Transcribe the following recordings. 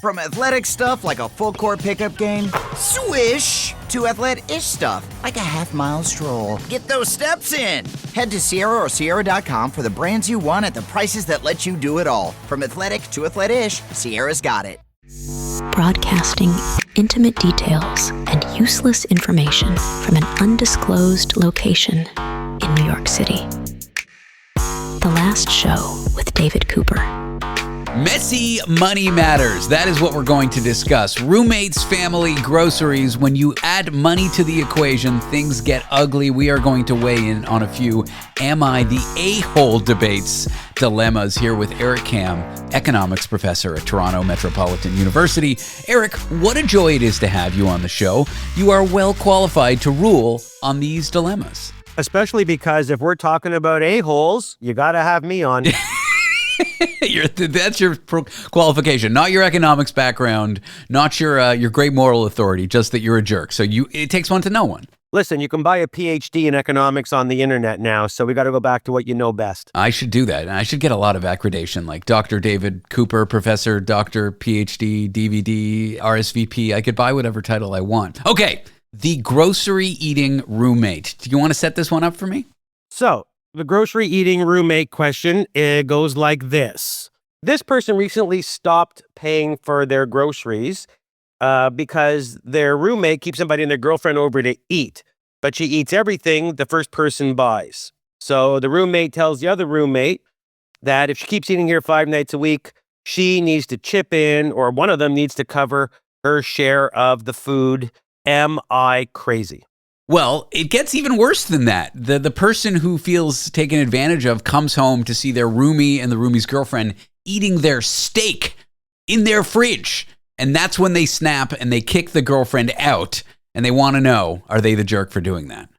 From athletic stuff like a full court pickup game, swish, to athletic-ish stuff like a half-mile stroll. Get those steps in. Head to Sierra or Sierra.com for the brands you want at the prices that let you do it all. From athletic to athletic-ish, Sierra's got it. Broadcasting intimate details and useless information from an undisclosed location in New York City. The Last Show with David Cooper. Messy money matters. That is what we're going to discuss. Roommates, family, groceries. When you add money to the equation, things get ugly. We are going to weigh in on a few Am I the A-hole debates, dilemmas here with Eric Kam, economics professor at Toronto Metropolitan University. Eric, what a joy it is to have you on the show. You are well qualified to rule on these dilemmas. Especially because if we're talking about a-holes, you got to have me on. That's your qualification, not your economics background, not your great moral authority, just that you're a jerk. So it takes one to know one. Listen, you can buy a PhD in economics on the internet now, so we got to go back to what you know best. I should do that. I should get a lot of accreditation, like Dr. David Cooper, Professor, Dr. PhD, DVD, RSVP. I could buy whatever title I want. Okay, the grocery eating roommate. Do you want to set this one up for me? So, the grocery eating roommate question, it goes like this. This person recently stopped paying for their groceries because their roommate keeps inviting their girlfriend over to eat, but she eats everything the first person buys. So the roommate tells the other roommate that if she keeps eating here 5 nights a week, she needs to chip in, or one of them needs to cover her share of the food. Am I crazy? Well, it gets even worse than that. The person who feels taken advantage of comes home to see their roomie and the roomie's girlfriend eating their steak in their fridge. And that's when they snap and they kick the girlfriend out. And they want to know, are they the jerk for doing that?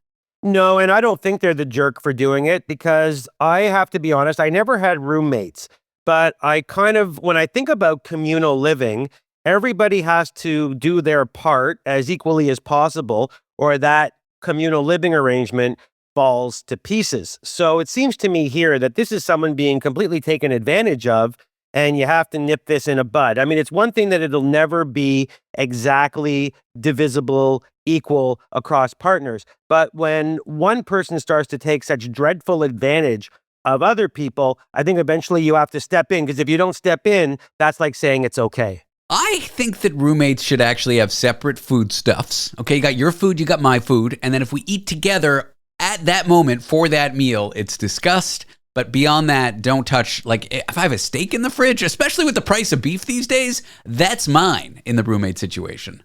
No, and I don't think they're the jerk for doing it because I have to be honest, I never had roommates. But when I think about communal living, everybody has to do their part as equally as possible, or that communal living arrangement falls to pieces. So it seems to me here that this is someone being completely taken advantage of, and you have to nip this in a bud. I mean, it's one thing that it'll never be exactly divisible, equal across partners. But when one person starts to take such dreadful advantage of other people, I think eventually you have to step in, because if you don't step in, that's like saying it's okay. I think that roommates should actually have separate foodstuffs. Okay, you got your food, you got my food. And then if we eat together at that moment for that meal, it's discussed. But beyond that, don't touch, like if I have a steak in the fridge, especially with the price of beef these days, that's mine in the roommate situation.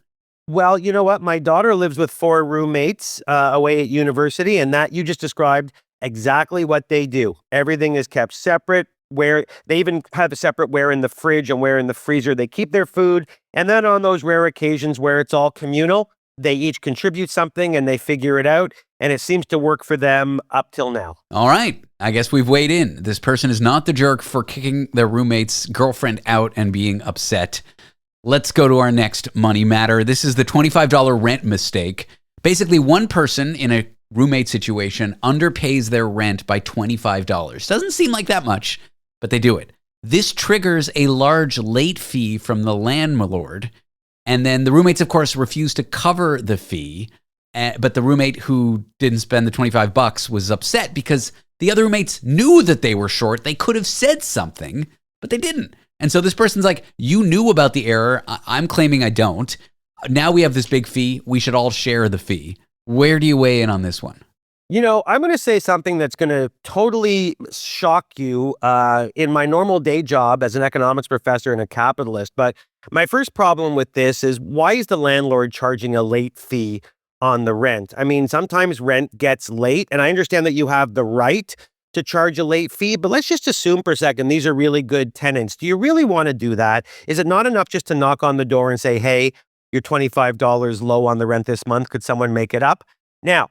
Well, you know what? My daughter lives with 4 roommates away at university, and that you just described exactly what they do. Everything is kept separate. Where they even have a separate where in the fridge and where in the freezer they keep their food. And then on those rare occasions where it's all communal, they each contribute something and they figure it out. And it seems to work for them up till now. All right. I guess we've weighed in. This person is not the jerk for kicking their roommate's girlfriend out and being upset. Let's go to our next money matter. This is the $25 rent mistake. Basically, one person in a roommate situation underpays their rent by $25. Doesn't seem like that much, but they do it. This triggers a large late fee from the landlord. And then the roommates, of course, refuse to cover the fee. But the roommate who didn't spend the $25 was upset because the other roommates knew that they were short. They could have said something, but they didn't. And so this person's like, you knew about the error. I'm claiming I don't. Now we have this big fee. We should all share the fee. Where do you weigh in on this one? You know, I'm going to say something that's going to totally shock you in my normal day job as an economics professor and a capitalist. But my first problem with this is, why is the landlord charging a late fee on the rent? I mean, sometimes rent gets late, and I understand that you have the right to charge a late fee, but let's just assume for a second these are really good tenants. Do you really want to do that? Is it not enough just to knock on the door and say, hey, you're $25 low on the rent this month. Could someone make it up? Now,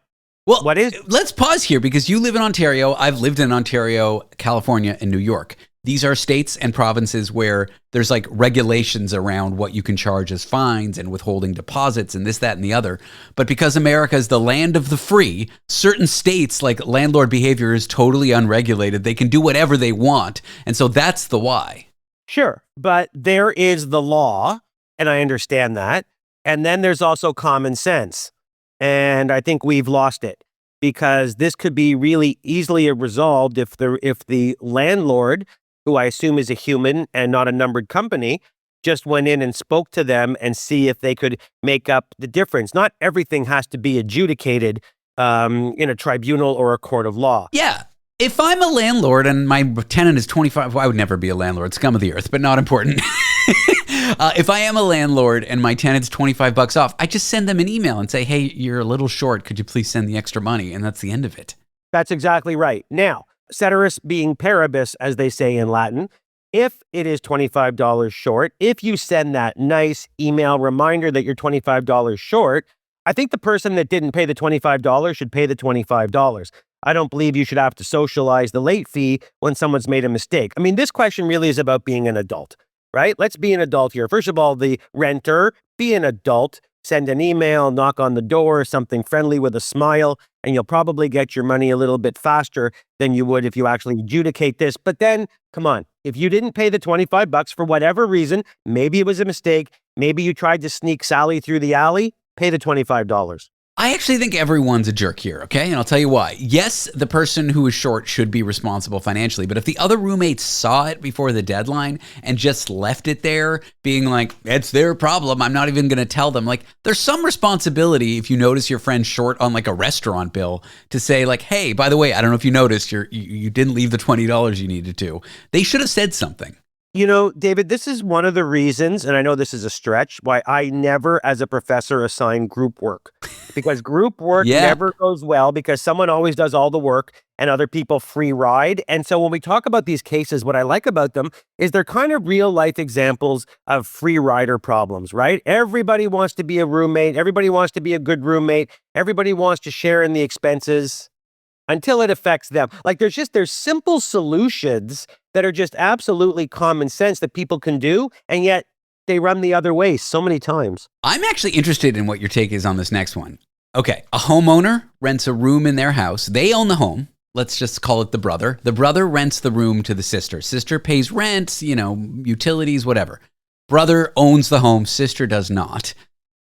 well, let's pause here because you live in Ontario. I've lived in Ontario, California, and New York. These are states and provinces where there's like regulations around what you can charge as fines and withholding deposits and this, that, and the other. But because America is the land of the free, certain states, like landlord behavior is totally unregulated. They can do whatever they want. And so that's the why. Sure. But there is the law, and I understand that. And then there's also common sense. And I think we've lost it because this could be really easily resolved if the landlord, who I assume is a human and not a numbered company, just went in and spoke to them and see if they could make up the difference. Not everything has to be adjudicated in a tribunal or a court of law. Yeah. If I'm a landlord and my tenant is 25, well, I would never be a landlord, scum of the earth, but not important. If I am a landlord and my tenant's $25 off, I just send them an email and say, hey, you're a little short. Could you please send the extra money? And that's the end of it. That's exactly right. Now, ceteris being paribus, as they say in Latin, if it is $25 short, if you send that nice email reminder that you're $25 short, I think the person that didn't pay the $25 should pay the $25. I don't believe you should have to socialize the late fee when someone's made a mistake. I mean, this question really is about being an adult, right? Let's be an adult here. First of all, the renter, be an adult, send an email, knock on the door, something friendly with a smile, and you'll probably get your money a little bit faster than you would if you actually adjudicate this. But then, come on, if you didn't pay the $25 for whatever reason, maybe it was a mistake, maybe you tried to sneak Sally through the alley, pay the $25. I actually think everyone's a jerk here, okay? And I'll tell you why. Yes, the person who is short should be responsible financially, but if the other roommates saw it before the deadline and just left it there, being like, it's their problem, I'm not even going to tell them, like, there's some responsibility if you notice your friend's short on like a restaurant bill to say like, hey, by the way, I don't know if you noticed, you didn't leave the $20 you needed to. They should have said something. You know, David, this is one of the reasons, and I know this is a stretch, why I never, as a professor, assign group work. Because group work never goes well because someone always does all the work and other people free ride. And so when we talk about these cases, what I like about them is they're kind of real life examples of free rider problems, right? Everybody wants to be a roommate. Everybody wants to be a good roommate. Everybody wants to share in the expenses until it affects them. Like there's simple solutions that are just absolutely common sense that people can do, and yet they run the other way so many times. I'm actually interested in what your take is on this next one. Okay, a homeowner rents a room in their house. They own the home. Let's just call it the brother. The brother rents the room to the sister. Sister pays rent, utilities, whatever. Brother owns the home. Sister does not.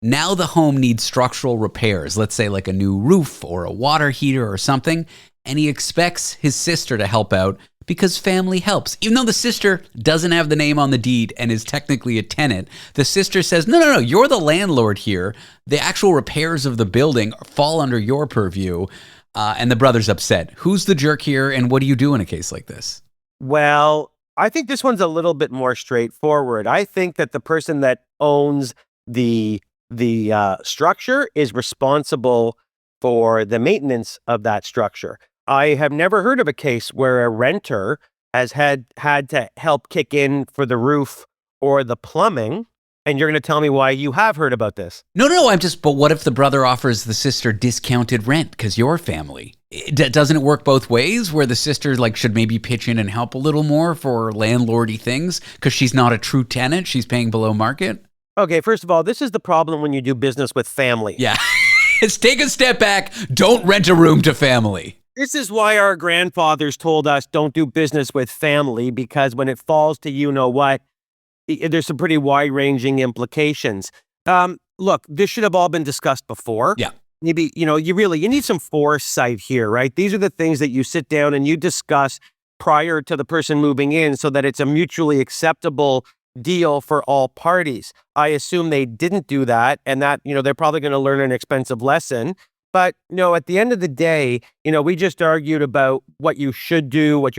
Now the home needs structural repairs, let's say like a new roof or a water heater or something, and he expects his sister to help out because family helps. Even though the sister doesn't have the name on the deed and is technically a tenant, the sister says, no, you're the landlord here. The actual repairs of the building fall under your purview, and the brother's upset. Who's the jerk here, and what do you do in a case like this? Well, I think this one's a little bit more straightforward. I think that the person that owns the structure is responsible for the maintenance of that structure. I have never heard of a case where a renter has had to help kick in for the roof or the plumbing. And you're going to tell me why you have heard about this. No, but what if the brother offers the sister discounted rent because you're family? Doesn't it work both ways where the sister should maybe pitch in and help a little more for landlordy things because she's not a true tenant? She's paying below market? Okay, first of all, this is the problem when you do business with family. Yeah. It's take a step back. Don't rent a room to family. This is why our grandfathers told us don't do business with family, because when it falls to you know what, there's some pretty wide-ranging implications. Look, this should have all been discussed before. Yeah. Maybe, you need some foresight here, right? These are the things that you sit down and you discuss prior to the person moving in so that it's a mutually acceptable deal for all parties. I assume they didn't do that, and that, they're probably going to learn an expensive lesson. But, at the end of the day, we just argued about what you should do,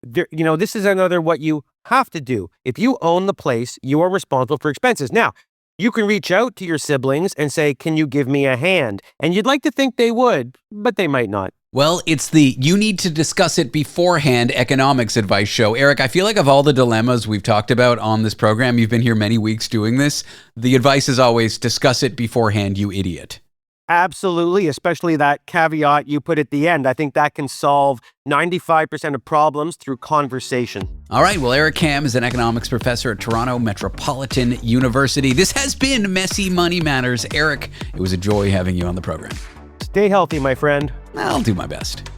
this is another what you have to do. If you own the place, you are responsible for expenses. Now, you can reach out to your siblings and say, can you give me a hand? And you'd like to think they would, but they might not. Well, it's the you need to discuss it beforehand economics advice show. Eric, I feel like of all the dilemmas we've talked about on this program, you've been here many weeks doing this. The advice is always discuss it beforehand, you idiot. Absolutely, especially that caveat you put at the end. I think that can solve 95% of problems through conversation. All right, well, Eric Kam is an economics professor at Toronto Metropolitan University. This has been Messy Money Matters. Eric, it was a joy having you on the program. Stay healthy, my friend. I'll do my best.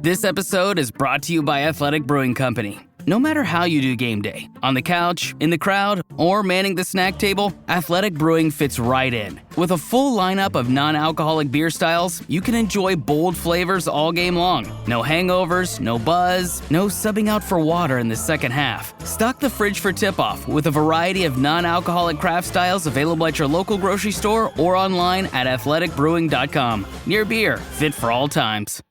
This episode is brought to you by Athletic Brewing Company. No matter how you do game day, on the couch, in the crowd, or manning the snack table, Athletic Brewing fits right in. With a full lineup of non-alcoholic beer styles, you can enjoy bold flavors all game long. No hangovers, no buzz, no subbing out for water in the second half. Stock the fridge for tip-off with a variety of non-alcoholic craft styles available at your local grocery store or online at athleticbrewing.com. Near beer, fit for all times.